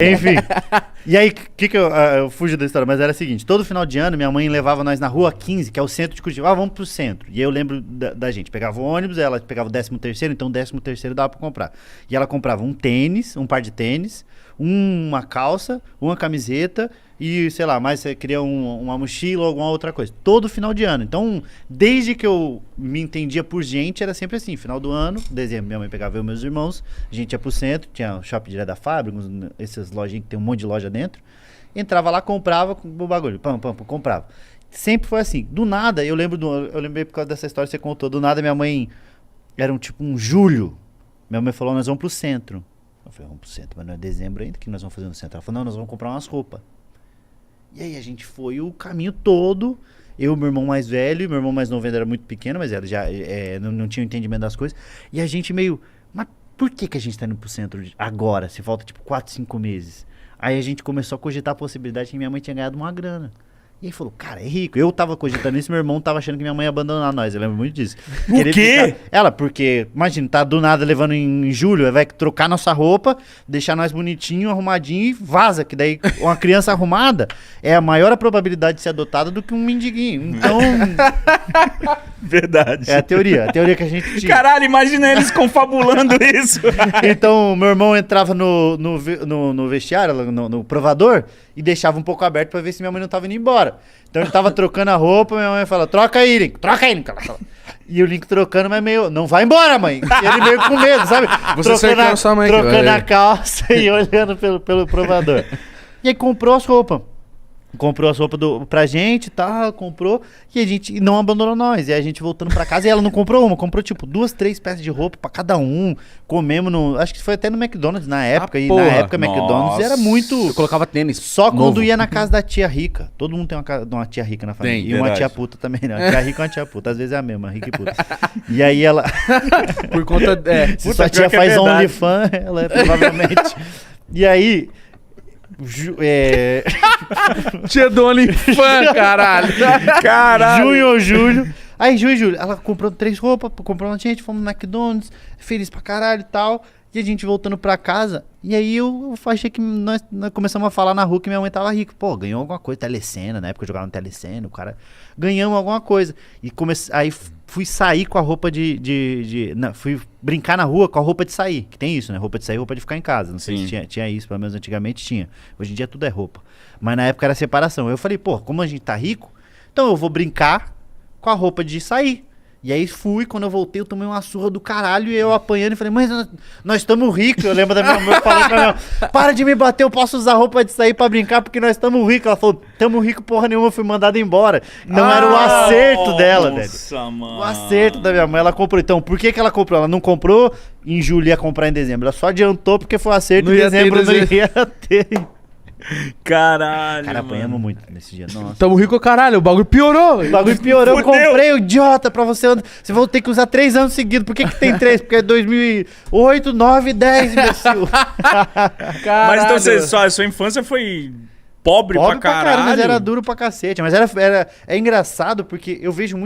Enfim. E aí, que eu fujo da história, mas era o seguinte, todo final de ano minha mãe levava nós na Rua 15, que é o centro de Curitiba. Vamos pro centro. E aí eu lembro da gente, pegava o ônibus, ela pegava o 13º, então o 13º dava pra comprar. E ela comprava um tênis, um par de tênis, uma calça, uma camiseta e, sei lá, mais você queria uma mochila ou alguma outra coisa. Todo final de ano. Então, desde que eu me entendia por gente, era sempre assim. Final do ano, dezembro, minha mãe pegava eu e meus irmãos, a gente ia pro centro, tinha o shopping direto da fábrica, essas lojinhas que tem um monte de loja dentro. Entrava lá, comprava o bagulho, comprava. Sempre foi assim. Do nada, eu lembrei por causa dessa história que você contou, do nada minha mãe, era um julho, minha mãe falou, nós vamos pro centro. Eu falei, vamos pro centro, mas não é dezembro ainda, o que nós vamos fazer no centro? Ela falou, não, nós vamos comprar umas roupas. E aí a gente foi o caminho todo, eu e meu irmão mais velho, meu irmão mais novo ainda era muito pequeno, mas ele já não tinha o entendimento das coisas, e a gente meio, mas por que a gente tá indo pro centro agora, se falta tipo 4, 5 meses? Aí a gente começou a cogitar a possibilidade de que minha mãe tinha ganhado uma grana. E aí falou, cara, é rico. Eu tava cogitando isso, meu irmão tava achando que minha mãe ia abandonar nós. Eu lembro muito disso. O quê? Ela, porque, imagina, tá do nada levando em julho, vai trocar nossa roupa, deixar nós bonitinho, arrumadinho e vaza. Que daí uma criança arrumada é a maior a probabilidade de ser adotada do que um mendiguinho. Então... Verdade. É a teoria que a gente tinha. Caralho, imagina eles confabulando isso. Então, meu irmão entrava no vestiário, no provador, e deixava um pouco aberto pra ver se minha mãe não tava indo embora. Então ele tava trocando a roupa, minha mãe fala, troca aí, Link. E o Link trocando, mas meio, não vai embora, mãe. E ele meio com medo, sabe? Você cercando sua mãe aqui, trocando a calça e olhando pelo provador. E aí comprou as roupas. Comprou as roupas pra gente e tal, comprou, e a gente não abandonou nós. E aí a gente voltando pra casa, e ela não comprou uma, comprou tipo 2, 3 peças de roupa pra cada um. Comemos acho que foi até no McDonald's na época, e na época McDonald's era muito... Eu colocava tênis. Só quando ia na casa da tia rica. Todo mundo tem uma tia rica na família. Tem, e uma verdade. tia puta também, né? Uma tia rica e uma tia puta. Às vezes é a mesma, rica e puta. E aí ela... Por conta... Se sua tia faz OnlyFans, ela é provavelmente... E aí... Tia do OnlyFans, caralho. Caralho. Junho ou julho. Aí, junho e julho, ela comprou 3 roupas, comprou uma gente, fomos no McDonald's, feliz pra caralho e tal. E a gente voltando pra casa. E aí eu achei que nós começamos a falar na rua que minha mãe tava rica. Pô, ganhou alguma coisa, Telecena, na época eu jogava no Telecena, o cara... Ganhamos alguma coisa. E aí fui sair com a roupa fui brincar na rua com a roupa de sair. Que tem isso, né? Roupa de sair, roupa de ficar em casa. Não sei se tinha isso, pelo menos antigamente tinha. Hoje em dia tudo é roupa. Mas na época era separação. Eu falei, pô, como a gente tá rico, então eu vou brincar com a roupa de sair. E aí fui, quando eu voltei, eu tomei uma surra do caralho e eu apanhando e falei, mas nós estamos ricos. Eu lembro da minha mãe falando pra minha mãe, para de me bater, eu posso usar roupa de sair pra brincar porque nós estamos ricos. Ela falou, tamo rico porra nenhuma, eu fui mandada embora. Então era o acerto dela, velho. Mano. O acerto da minha mãe, ela comprou. Então, por que ela comprou? Ela não comprou em julho, ia comprar em dezembro. Ela só adiantou porque foi o acerto, Não em ia ter dezembro não dezembro. ia ter. Caralho, Cara, mano. apanhamos muito nesse dia, nossa. Tamo rico, caralho. O bagulho piorou. O bagulho piorou, eu Fudeu. comprei, idiota, pra você. Você vai ter que usar 3 anos seguidos. Por que tem 3? Porque é 2008, 9, 10, imbecil. Mas então sua infância foi pobre pra caralho? Mas era duro pra cacete. Mas é engraçado porque eu vejo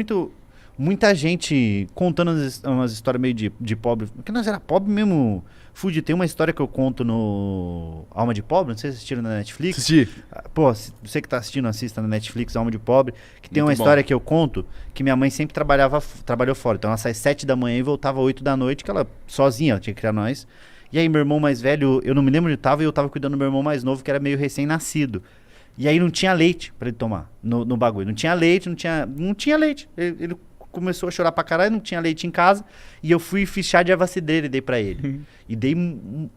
muita gente contando umas histórias meio de pobre. Porque nós era pobre mesmo. Fude, tem uma história que eu conto no Alma de Pobre, não sei se vocês assistiram na Netflix. Assisti. Pô, você que tá assistindo, assista na Netflix, Alma de Pobre, que tem Muito uma bom. história que eu conto, que minha mãe sempre trabalhou fora. Então ela sai 7 da manhã e voltava 8 da noite, que ela sozinha, ela tinha que criar nós. E aí meu irmão mais velho, eu não me lembro onde tava, e eu tava cuidando do meu irmão mais novo, que era meio recém-nascido. E aí não tinha leite pra ele tomar no bagulho. Não tinha leite, não tinha leite. Ele começou a chorar pra caralho, não tinha leite em casa. E eu fiz chá de erva cidreira e dei pra ele. E dei,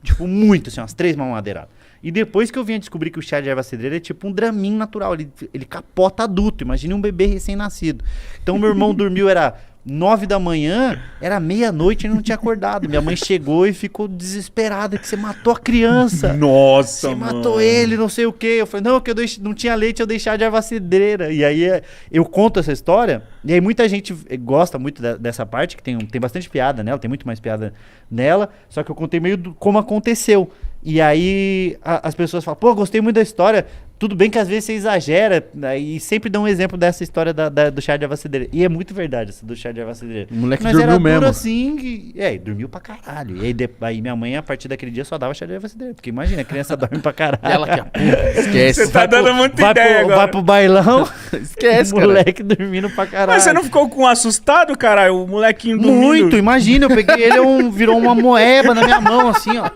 tipo, muito, assim, umas 3 mamadeiradas. E depois que eu vim a descobrir que o chá de erva cidreira é tipo um draminho natural. Ele capota adulto. Imagine um bebê recém-nascido. Então meu irmão dormiu, era 9 da manhã, era meia-noite e ele não tinha acordado. Minha mãe chegou e ficou desesperada, que você matou a criança. Nossa, Você mano. matou ele, não sei o quê. Eu falei, não, que não tinha leite, eu deixei de erva cidreira. E aí eu conto essa história, e aí muita gente gosta muito dessa parte, que tem bastante piada nela, tem muito mais piada nela, só que eu contei meio como aconteceu. E aí as pessoas falam, pô, gostei muito da história, Tudo bem que às vezes você exagera, né, e sempre dá um exemplo dessa história do chá de erva cidreira. E é muito verdade essa do chá de erva cidreira. O moleque Mas dormiu era duro mesmo. assim, e dormiu pra caralho. E aí minha mãe, a partir daquele dia, só dava chá de erva cidreira. Porque imagina, a criança dorme pra caralho. E ela que a puta, esquece. Você tá dando muita ideia agora. Vai pro bailão, Esquece, o cara. moleque dormindo pra caralho. Mas você não ficou com assustado, caralho? O molequinho dormindo? Muito, imagina, eu peguei ele, virou uma moeba na minha mão, assim, ó.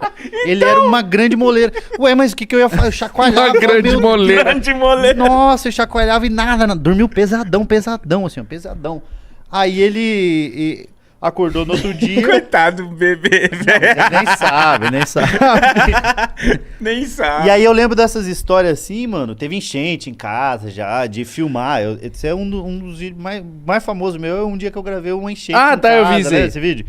Ele era uma grande moleira. Ué, mas o que eu ia fazer? Eu chacoalhava. Uma grande meu moleira. Grande moleque. Nossa, eu chacoalhava e nada. Dormiu pesadão, assim, ó, pesadão. Aí ele acordou no outro dia. Coitado do bebê, velho. Nem sabe. Nem sabe. E aí eu lembro dessas histórias assim, mano. Teve enchente em casa já, de filmar. Esse é um dos vídeos mais famosos meu. É um dia que eu gravei uma enchente. Ah, em tá, eu vi casa, isso né, aí. esse vídeo.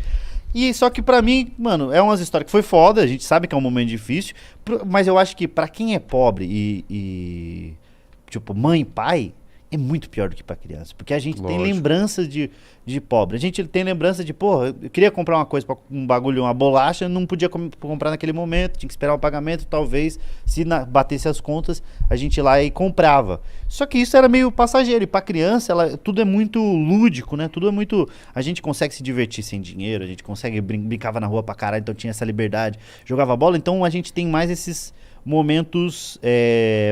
E só que pra mim, mano, é umas histórias que foi foda. A gente sabe que é um momento difícil. Mas eu acho que pra quem é pobre e tipo, mãe e pai, é muito pior do que pra criança. Porque a gente tem Lógico. lembranças de pobre. A gente tem lembrança de, porra, eu queria comprar uma coisa, um bagulho, uma bolacha, não podia comprar naquele momento, tinha que esperar o pagamento, talvez, se batesse as contas, a gente ia lá e comprava. Só que isso era meio passageiro. E pra criança, tudo é muito lúdico, né? Tudo é muito... A gente consegue se divertir sem dinheiro, a gente consegue... Brincava na rua pra caralho, então tinha essa liberdade. Jogava bola, então a gente tem mais esses momentos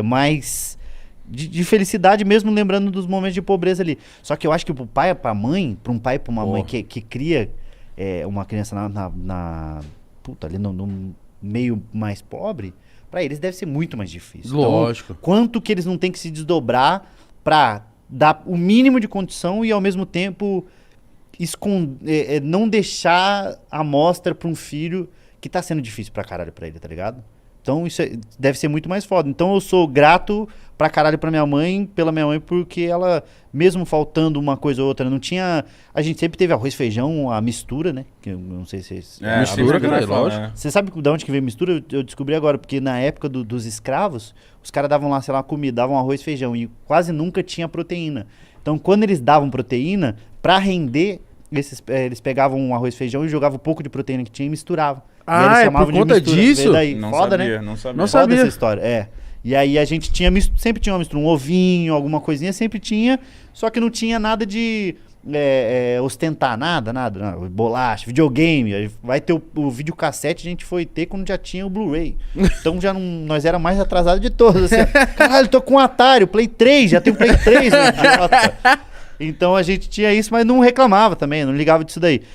mais... De felicidade, mesmo lembrando dos momentos de pobreza ali. Só que eu acho que pro pai e pra mãe, pra um pai e pra uma mãe que cria uma criança ali no meio mais pobre, pra eles deve ser muito mais difícil. Lógico. Então, quanto que eles não têm que se desdobrar pra dar o mínimo de condição e ao mesmo tempo não deixar a mostra pra um filho que tá sendo difícil pra caralho pra ele, tá ligado? Então isso deve ser muito mais foda. Então eu sou grato pra caralho pela minha mãe, porque ela, mesmo faltando uma coisa ou outra, não tinha... A gente sempre teve arroz, feijão, a mistura, né? Que eu não sei se... mistura, a cara, gente vai lógico. falar, Você sabe de onde que veio a mistura? Eu descobri agora, porque na época dos escravos, os caras davam lá, sei lá, comida, davam arroz, feijão, e quase nunca tinha proteína. Então quando eles davam proteína, pra render, eles pegavam um arroz, feijão e jogavam um pouco de proteína que tinha e misturavam. Ah, é por conta disso? Daí. Não Foda, sabia, né? não sabia. Não Foda sabia. essa história, E aí a gente sempre tinha uma mistura, um ovinho, alguma coisinha, sempre tinha, só que não tinha nada de ostentar, nada, bolacha, videogame, aí vai ter o videocassete, a gente foi ter quando já tinha o Blu-ray. Então nós era mais atrasado de todos, assim, caralho, tô com um Atari, o Play 3, já tem o Play 3, idiota. Então a gente tinha isso, mas não reclamava também, não ligava disso daí.